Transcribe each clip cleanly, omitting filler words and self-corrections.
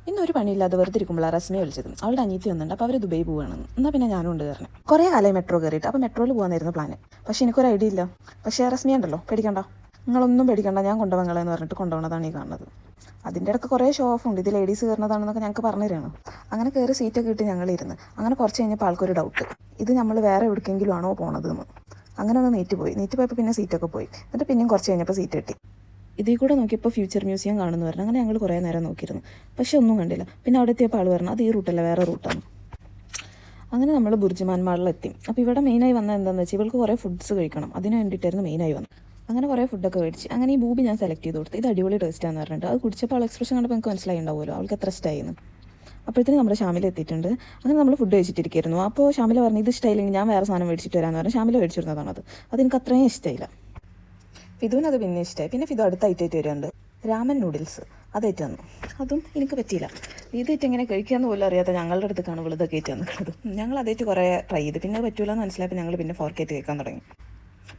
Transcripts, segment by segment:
ഇന്നൊരു പണിയില്ലാതെ വെറുതെ ഇരിക്കുമ്പോഴാണ് റസ്മിയെ വിളിച്ചത്. അവളുടെ അനിയത്തി വന്നിട്ടുണ്ട്. അപ്പോൾ അവർ ദുബൈ പോവുകയാണെന്ന്. എന്നാൽ പിന്നെ ഞാനും ഉണ്ട് കയറണം. കുറേ കാലമായി മെട്രോ കയറിയിട്ട്. അപ്പോൾ മെട്രോയിൽ പോകാനായിരുന്നു പ്ലാൻ. പക്ഷേ എനിക്കൊരു ഐഡിയ ഇല്ല. പക്ഷേ റസ്മി ഉണ്ടല്ലോ, പേടിക്കണ്ട, നിങ്ങളൊന്നും പേടിക്കണ്ട, ഞാൻ കൊണ്ടുപോങ്ങളെന്ന് പറഞ്ഞിട്ട് കൊണ്ടുപോകുന്നതാണ് ഈ കാണുന്നത്. അതിൻ്റെ ഇടയ്ക്ക് കുറേ ഷോ ഓഫ് ഉണ്ട്. ഇത് ലേഡീസ് കയറുന്നതാണെന്നൊക്കെ ഞങ്ങൾക്ക് പറഞ്ഞു തരാണ്. അങ്ങനെ കയറി സീറ്റൊക്കെ ഇട്ട് ഞങ്ങളിരുന്ന്. അങ്ങനെ കുറച്ച് കഴിഞ്ഞപ്പോൾ ആൾക്കൊരു ഡൗട്ട്, ഇത് നമ്മൾ വേറെ എവിടേക്കെങ്കിലും ആണോ പോണതെന്ന്. അങ്ങനെ ഒന്ന് നീറ്റ് പോയപ്പോൾ പിന്നെ സീറ്റൊക്കെ പോയി. എന്നിട്ട് പിന്നെയും കുറച്ച് കഴിഞ്ഞപ്പോൾ സീറ്റ് കിട്ടി. ഇതിൽ കൂടെ നോക്കിയപ്പോൾ ഫ്യൂച്ചർ മ്യൂസിയം കാണുമെന്ന് പറഞ്ഞു. അങ്ങനെ ഞങ്ങൾ കുറേ നേരം നോക്കിയിരുന്നു. പക്ഷെ ഒന്നും കണ്ടില്ല. പിന്നെ അവിടെ എത്തിയപ്പോൾ ആൾ പറഞ്ഞു അത് ഈ റൂട്ടല്ല, വേറെ റൂട്ടാണ്. അങ്ങനെ നമ്മൾ ബുർജുമാൻ മാളിലെത്തി. അപ്പോൾ ഇവിടെ മെയിനായി വന്നത് എന്താണെന്ന് വെച്ചാൽ ഇവൾക്ക് കുറേ ഫുഡ്സ് കഴിക്കണം. അതിന് വേണ്ടിയിട്ടായിരുന്നു മെയിനായി വന്നത്. അങ്ങനെ കുറേ ഫുഡൊക്കെ മേടിച്ച് അങ്ങനെ ഈ ബൂബി ഞാൻ സെലക്ട് ചെയ്ത് കൊടുത്തു. ഇത് അടിപൊളി ടേസ്റ്റാന്ന് പറഞ്ഞിട്ട് അത് കുടിച്ചപ്പോൾ ആൾ എക്സ്പ്രഷൻ കണ്ടപ്പോൾ എനിക്ക് മനസ്സിലായി ഉണ്ടാവുമല്ലോ അവൾക്ക് എത്ര ഇഷ്ടമായിരുന്നു. അപ്പോഴത്തേനും നമ്മുടെ ഷാമിൽ എത്തിയിട്ടുണ്ട്. അങ്ങനെ നമ്മൾ ഫുഡ് കഴിച്ചിട്ടിരിക്കുന്നു. അപ്പോൾ ഷാമിൽ പറഞ്ഞു ഇത് ഇഷ്ടമായില്ലെങ്കിൽ ഞാൻ വേറെ സാധനം മേടിച്ചിട്ട് വരാമെന്ന് പറഞ്ഞാൽ ഷാമിൽ മേടിച്ചിരുന്നതാണത്. അതെനിക്ക് അത്രയും ഇഷ്ടമായില്ല. ഫിദുവിനത് പിന്നെ ഇഷ്ടമായി. പിന്നെ ഫിദു അടുത്ത ഐറ്റായിട്ട് വരുന്നുണ്ട് രാമൻ നൂഡിൽസ്. അതേറ്റ് വന്നു. അതും എനിക്ക് പറ്റിയില്ല. ഇതേറ്റ് എങ്ങനെ കഴിക്കാമെന്ന് പോലും അറിയാത്ത ഞങ്ങളുടെ അടുത്തേക്കാണ് ഇവളിതൊക്കെ ഏറ്റ് വന്നിട്ടുള്ളത്. ഞങ്ങൾ അതേറ്റ് കുറേ ട്രൈ ചെയ്ത് പിന്നെ പറ്റൂല എന്ന് മനസ്സിലായപ്പോൾ ഞങ്ങൾ പിന്നെ ഫോർക്കേറ്റ് കേൾക്കാൻ തുടങ്ങി.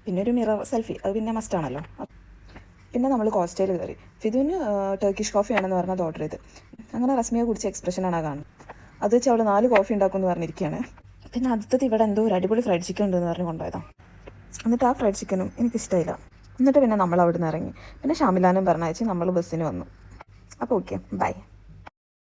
പിന്നെ ഒരു മിറർ സെൽഫി, അത് പിന്നെ മസ്റ്റാണല്ലോ. പിന്നെ നമ്മൾ കോസ്റ്റയിൽ കയറി. ഫിദുവിന് ടർക്കിഷ് കോഫി ആണെന്ന് പറഞ്ഞത് ഓർഡർ ചെയ്ത്. അങ്ങനെ റസ്മിയെ കുടിച്ച എക്സ്പ്രഷനാണ് ആ കാണുന്നത്. അത് വെച്ച് അവൾ 4 കോഫി ഉണ്ടാക്കുമെന്ന് പറഞ്ഞിരിക്കുകയാണ്. പിന്നെ ആദ്യത്തെ ഇവിടെ എന്തോ ഒരു അടിപൊളി ഫ്രൈഡ് ചിക്കൻ ഉണ്ടെന്ന് പറഞ്ഞ് കൊണ്ടുപോയതാണ്. എന്നിട്ട് ആ ഫ്രൈഡ് ചിക്കനും എനിക്കിഷ്ടമായില്ല. എന്നിട്ട് പിന്നെ നമ്മൾ അവിടെ നിന്ന് ഇറങ്ങി. പിന്നെ ഷാമിലാനും പറഞ്ഞയച്ച് നമ്മൾ ബസ്സിന് വന്നു. അപ്പോൾ ഓക്കെ, ബൈ.